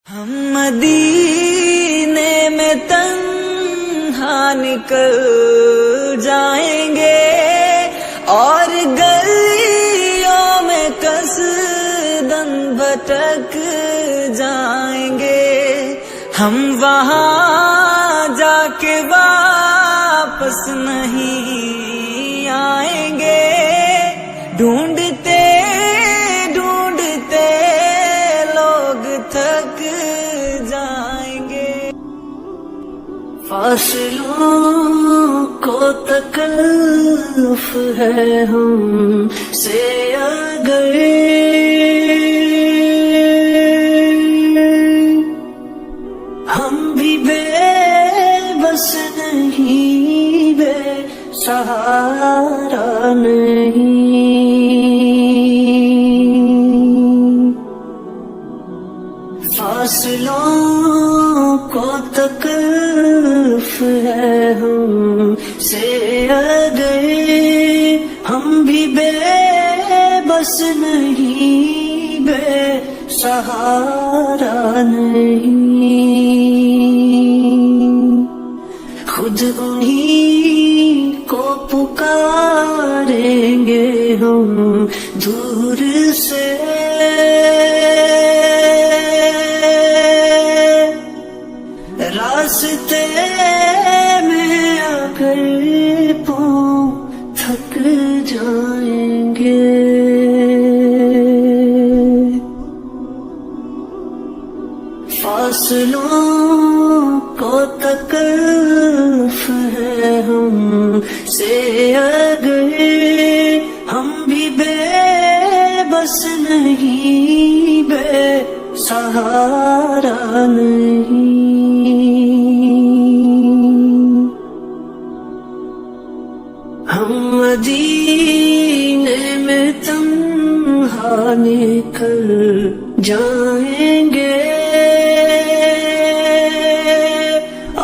ہم مدینے میں تنہا نکل جائیں گے اور گلیوں میں قصداً بھٹک جائیں گے. ہم وہاں جا کے واپس نہیں آئیں گے. ڈھونڈتے ڈھونڈتے لوگ تھک جائیں گے. فاصلوں کو تکلف ہے ہم سے اگر ہم بھی بے بس نہیں، بے سہارا نہیں. فاصلوں کو تکلف ہے ہم سے اگر ہم بھی بے بس نہیں، بے سہارا نہیں. خود انہی کو پکاریں گے ہم دور سے، راستے میں اگر پاؤں تھک جائیں گے. فاصلوں کو تکلف ہے ہم سے اگر ہم بھی بے بس نہیں، بے سہارا نہیں. ہم مدینے میں تنہا نکل جائیں گے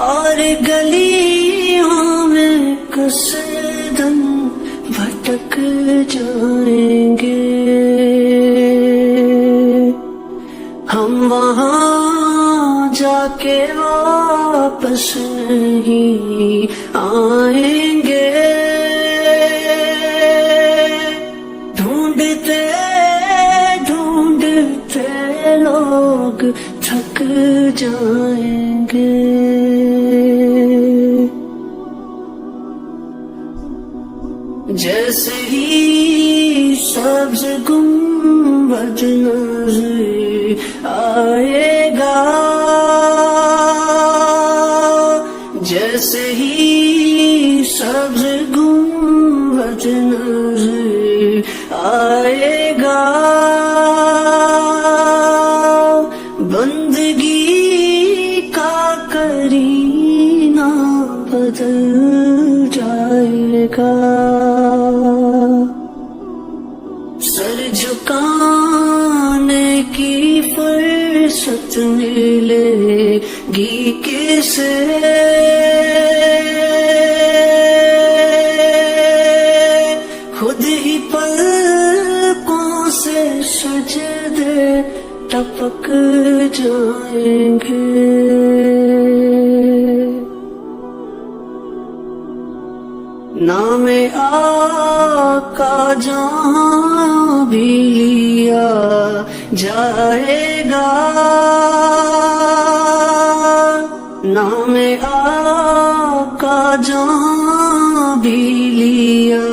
اور گلیوں میں قصداً بھٹک جائیں گے. ہم وہاں جا کے واپس نہیں آئیں گے. ڈھونڈتے ڈھونڈتے لوگ تھک جائیں گے. جیسے ہی سبز گنبد نظر آئے گا، جیسے ہی سبز گنبد نظر آئے گا، بندگی کا کرینہ بدل جائے گا. سر جھکانے کی فرصت ملے گی کسے، خود ہی پلکوں سے سجدے ٹپک جائیں گے. نام آقا جہاں بھی لیا جائے گا، نام آقا جہاں بھی لیا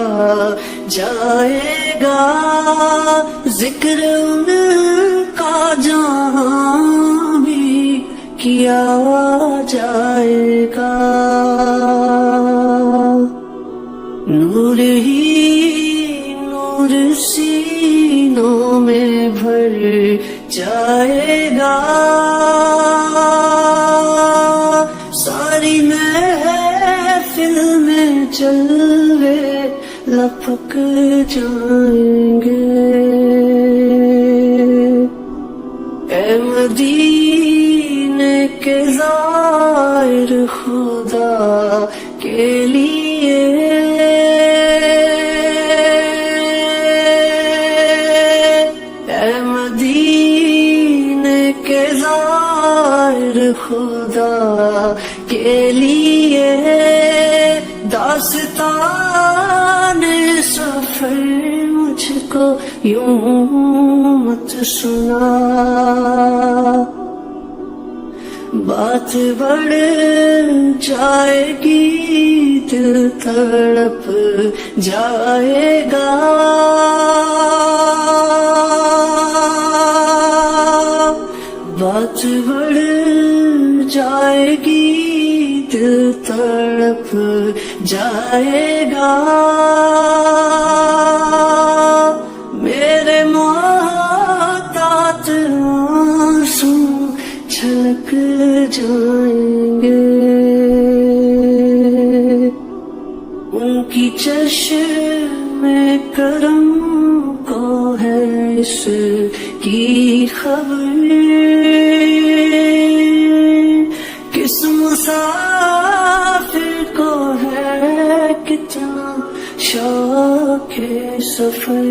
جائے گا. ذکر ان کا جہاں بھی کیا جائے گا. نور ہی نور سینوں میں بھر جائے گا. ساری محفل میں جلوے لپک جائیں گے. اے مدینے کے زائر خدا کے لیے، اے مدینے کے زائر دیدار خدا کے لیے داستان سفر مجھ کو یوں مت سنا، بات بڑھ جائے گی دل تڑپ جائے گا، بات بڑھ جائے گی دل تڑپ جائے گا، میرے محتاط آنسو چھلک جائیں گے، ان کی چشم کرم کو ہے اس کی خبر، کس مسافر کو ہے کتنا شوق سفر۔